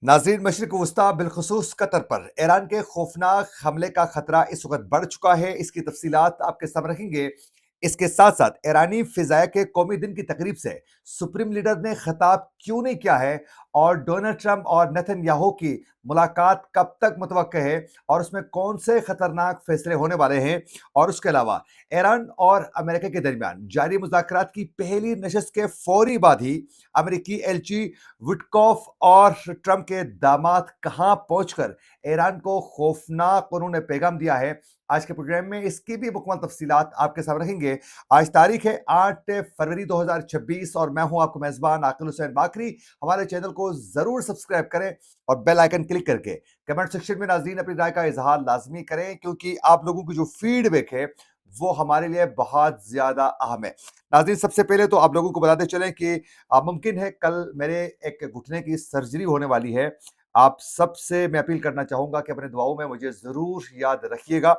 नाज़रीन, मशरिक़ वस्ता बिलख़ुसूस कतर पर ईरान के खौफनाक हमले का खतरा इस वक्त बढ़ चुका है। इसकी तफसीलात आपके सामने रखेंगे। इसके साथ साथ ईरानी फिजाया के कौमी दिन की तकरीब से सुप्रीम लीडर ने खिताब क्यों नहीं किया है, और डोनाल्ड ट्रंप और नेतन्याहू की मुलाकात कब तक मुतवक्के है, और उसमें कौन से खतरनाक फैसले होने वाले हैं। और उसके अलावा ईरान और अमेरिका के दरमियान जारी मुज़ाकरात की पहली नशस्त के फौरी बाद ही अमेरिकी एलची विटकॉफ और ट्रंप के दामाद कहां पहुंचकर ईरान को खौफनाक उन्होंने पैगाम दिया है। आज के प्रोग्राम में इसकी भी मुकम्मल तफसीलात आपके सामने रखेंगे। आज तारीख है 8 फरवरी 2026 और मैं हूं आपको मेजबान आकिल हुसैन बाकरी। हमारे चैनल को जरूर सब्सक्राइब करें और बेल आइकन क्लिक करके कमेंट सेक्शन में नाज़रीन अपनी राय का इजहार लाजमी करें, क्योंकि आप लोगों की जो फीडबैक है वो हमारे लिए बहुत ज्यादा अहम है। नाज़रीन, सबसे पहले तो आप लोगों को बताते चलें कि मुमकिन है कल मेरे एक घुटने की सर्जरी होने वाली है। आप सबसे मैं अपील करना चाहूँगा कि अपने दुआओं में मुझे ज़रूर याद रखिएगा।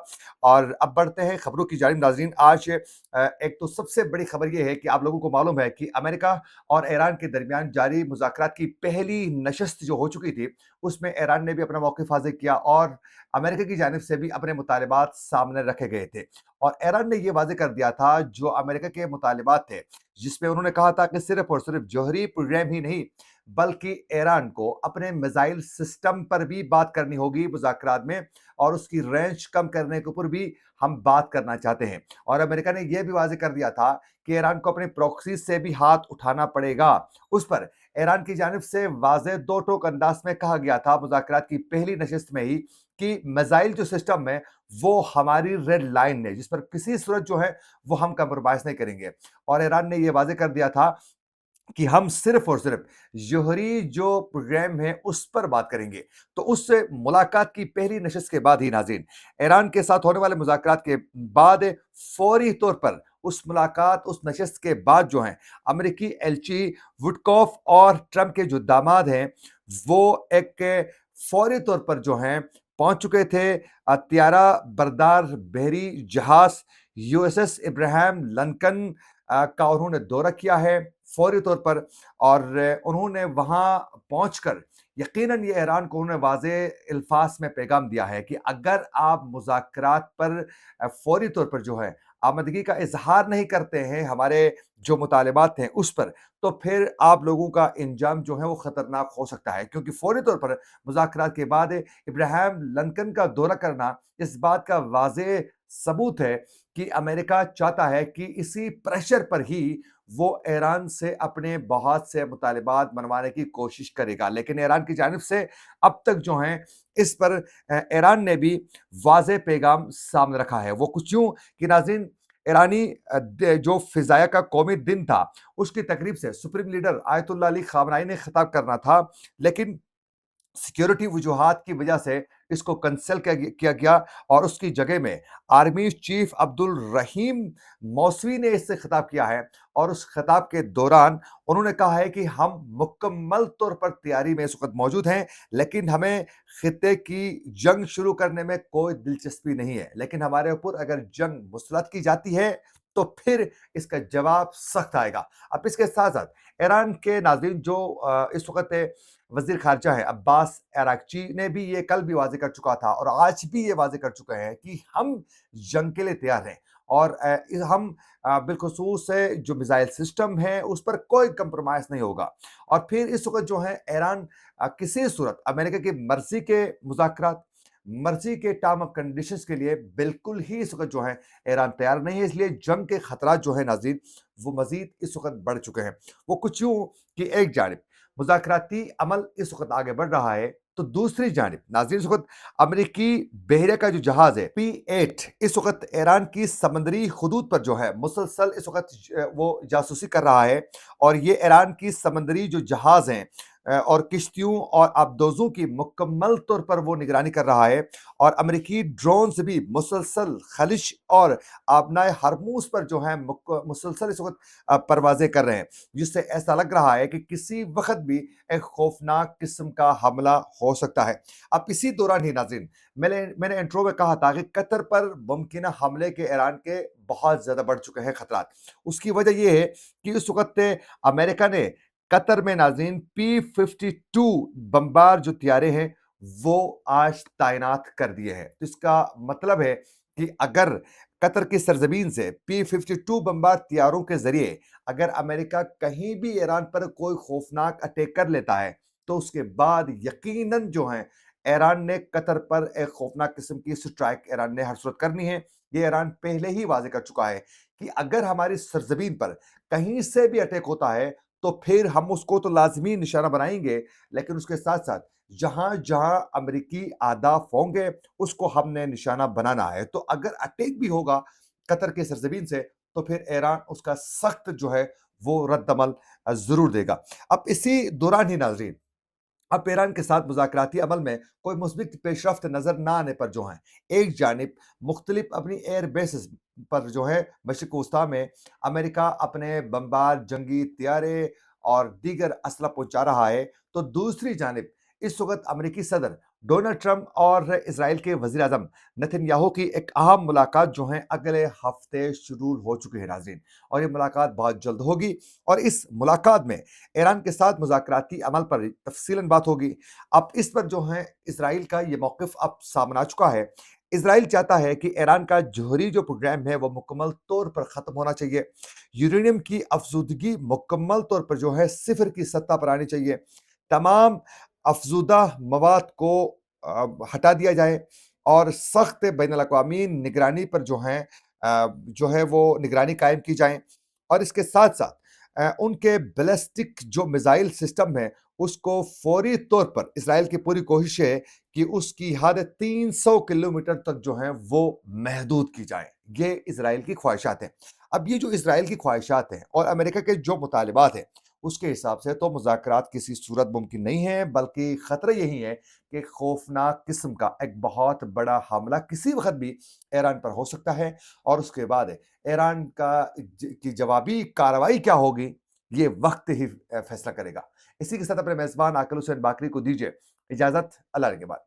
और अब बढ़ते हैं खबरों की जानिब। नाज़रीन, आज एक तो सबसे बड़ी खबर ये है कि आप लोगों को मालूम है कि अमेरिका और ईरान के दरमियान जारी मुज़ाकरात की पहली नशस्त जो हो चुकी थी, उसमें ईरान ने भी अपना मौक़िफ़ वाज़ेह किया और अमेरिका की जानिब से भी अपने मुतालबात सामने रखे गए थे। और ईरान ने ये वाज़ेह कर दिया था जो अमेरिका के मुतालबात थे, जिसमें उन्होंने कहा था कि सिर्फ और सिर्फ जौहरी प्रोग्राम ही नहीं, बल्कि ईरान को अपने मिसाइल सिस्टम पर भी बात करनी होगी मुज़ाकरात में, और उसकी रेंज कम करने के ऊपर भी हम बात करना चाहते हैं। और अमेरिका ने यह भी वाज़ेह कर दिया था कि ईरान को अपने प्रॉक्सी से भी हाथ उठाना पड़ेगा। उस पर ईरान की जानिब से वाज़ेह दो टोक अंदाज में कहा गया था मुज़ाकरात की पहली नशिस्त में ही कि मिसाइल जो सिस्टम है वो हमारी रेड लाइन है, जिस पर किसी सूरत जो है वो हम कंप्रोमाइज नहीं करेंगे। और ईरान ने यह वाज़ेह कर दिया था कि हम सिर्फ और सिर्फ जोहरी जो प्रोग्राम है उस पर बात करेंगे। तो उस मुलाकात की पहली नशिस्त के बाद ही नाज़रीन, ईरान के साथ होने वाले मुज़ाकरात के बाद फौरी तौर पर उस मुलाकात, उस नशिस्त के बाद जो है अमेरिकी एलची वुडकॉफ और ट्रंप के जो दामाद हैं वो एक फौरी तौर पर जो हैं पहुंच चुके थे। त्यारा बरदार बहरी जहाज यूएसएस इब्राहिम लिंकन का उन्होंने दौरा किया है फौरी तौर पर। और उन्होंने वहां पहुंचकर यकीनन ये ईरान को उन्होंने वाज़े अल्फाज में पैगाम दिया है कि अगर आप मुज़ाकरात पर फौरी तौर पर जो है आमदगी का इजहार नहीं करते हैं, हमारे जो मुतालबात हैं उस पर, तो फिर आप लोगों का इंजाम जो है वो खतरनाक हो सकता है। क्योंकि फौरी तौर पर मुज़ाकरात के बाद इब्राहिम लिंकन का दौरा करना इस बात का वाज़े सबूत है कि अमेरिका चाहता है कि इसी प्रेशर पर ही वो ईरान से अपने बहुत से मुतालबात मनवाने की कोशिश करेगा। लेकिन ईरान की जानिब से अब तक जो है इस पर ईरान ने भी वाज़ेह पैगाम सामने रखा है। वो कुछ यूं कि नाज़रीन, ईरानी जो फिजाया का कौमी दिन था उसकी तकरीब से सुप्रीम लीडर आयतुल्लाह अली खामनाई ने खिताब करना था, लेकिन सिक्योरिटी वजूहात की वजह से इसको कैंसिल किया गया और उसकी जगह में आर्मी चीफ अब्दुल रहीम मौसवी ने इससे खिताब किया है। और उस खिताब के दौरान उन्होंने कहा है कि हम मुकम्मल तौर पर तैयारी में इस वक्त मौजूद हैं, लेकिन हमें खित्ते की जंग शुरू करने में कोई दिलचस्पी नहीं है, लेकिन हमारे ऊपर अगर जंग मुसलत की जाती है तो फिर इसका जवाब सख्त आएगा। अब इसके साथ साथ ईरान के नाज़रीन जो इस वक्त वजीर खारजा है अब्बास अरागची ने भी ये कल भी वाज़ेह कर चुका था और आज भी ये वाज़ेह कर चुके हैं कि हम जंग के लिए तैयार हैं। और हम बिलखुसूस जो मिसाइल सिस्टम है उस पर कोई कंप्रोमाइज नहीं होगा। और फिर इस वक्त जो है ईरान किसी सूरत अमेरिका की मर्जी के मुज़ाकरात, मर्जी के टर्म ऑफ कंडीशंस के लिए बिल्कुल ही इस वक्त जो है ईरान तैयार नहीं है। इसलिए जंग के खतरा जो है नाज़रीन वो मजीद इस वक्त बढ़ चुके हैं। वो कुछ यूं कि एक जानिब मुज़ाकराती अमल इस वक्त आगे बढ़ रहा है, तो दूसरी जानिब नाज़रीन इस वक्त अमेरिकी बहरिया का जो जहाज है P-8 इस वक्त ईरान की समंदरी हुदूद पर जो है मुसलसल इस वक्त वो जासूसी कर रहा है। और ये ईरान की समंदरी जो जहाज हैं और किश्तियों और आबदोजों की मुकम्मल तौर पर वो निगरानी कर रहा है। और अमेरिकी ड्रोन से भी मुसलसल खलिश और आबनाए हरमूज पर जो है मुसलसल इस वक्त परवाजें कर रहे हैं, जिससे ऐसा लग रहा है कि किसी वक्त भी एक खौफनाक किस्म का हमला हो सकता है। अब इसी दौरान ही नाज़रीन, मैंने इंट्रो में कहा था कि कतर पर मुमकिन हमले के ईरान के बहुत ज्यादा बढ़ चुके हैं खतरात। उसकी वजह यह है कि इस वक्त अमेरिका ने कतर में नाज़रीन P-52 बमबार जो तैयारे हैं, वो आज तैनात कर दिए हैं। तो इसका मतलब है कि अगर कतर की सरज़मीन से P-52 बमबार तैयारों के ज़रिए अगर अमेरिका कहीं भी ईरान पर कोई खौफनाक अटैक कर लेता है, तो उसके बाद यकीनन जो है, ईरान ने कतर पर एक खौफनाक किस्म की स्ट्राइक ईरान ने हर सूरत करनी है। ये ईरान पहले ही वाज़ेह कर चुका है कि अगर हमारी सरज़मीन पर कहीं से भी अटैक होता है, तो फिर हम उसको तो लाज़मी निशाना बनाएँगे, लेकिन उसके साथ-साथ जहाँ-जहाँ अमेरिकी अहदाफ होंगे, उसको हमने निशाना बनाना है। तो अगर अटैक भी होगा कतर की सरज़मीन से, तो फिर ईरान उसका सख्त जो है, वो रद्द-अमल ज़रूर देगा। अब इसी दौरान ही नाज़रीन, अब ईरान के साथ मुज़ाकराती अमल में कोई मुस्बित पेशरफ्त नज़र ना आने पर जो है, एक जानिब मुख्तलिफ अपनी एयर बेसेस पर जो है मशरिक़ वस्ता में अमेरिका अपने बमबार जंगी तैयारे और दीगर असला पहुँचा रहा है, तो दूसरी जानिब इस वक़्त अमेरिकी सदर डोनाल्ड ट्रंप और इज़राइल के वज़ीर-ए-आज़म नेतन्याहू की एक अहम मुलाकात जो है अगले हफ़्ते शुरू हो चुकी है नाज़रीन, और ये मुलाकात बहुत जल्द होगी और इस मुलाकात में ईरान के साथ मुज़ाकराती अमल पर तफ़सीलन बात होगी। अब इस पर जो है इज़राइल का ये मौक़िफ़ अब सामने आ चुका है। इज़राइल चाहता है कि ईरान का जौहरी जो प्रोग्राम है वो मुकम्मल तौर पर ख़त्म होना चाहिए। यूरेनियम की अफ़ज़ूदगी मुकम्मल तौर पर जो है सिफ़र की सतह पर आनी चाहिए। तमाम अफ़ज़ूदा मवाद को हटा दिया जाए और सख्त बैनुल-अक़वामी निगरानी पर जो है वो निगरानी कायम की जाए और इसके साथ-साथ उनके बैलिस्टिक जो मिसाइल सिस्टम है, उसको फौरी तौर पर इज़राइल की पूरी कोशिश है कि उसकी हद 300 किलोमीटर तक जो है वो महदूद की जाए। ये इज़राइल की ख्वाहिशात हैं। अब ये जो इज़राइल की ख्वाहिशात हैं और अमेरिका के जो मुतालिबात हैं, उसके हिसाब से तो मुज़ाकरात किसी सूरत मुमकिन नहीं है, बल्कि खतरा यही है कि खौफनाक किस्म का एक बहुत बड़ा हमला किसी वक़्त भी ईरान पर हो सकता है और उसके बाद ईरान की जवाबी कार्रवाई क्या होगी, ये वक़्त ही फैसला करेगा। इसी के साथ अपने मेज़बान आकिल हुसैन बाकरी को दीजिए इजाज़त, अल्लाह ने के बाद।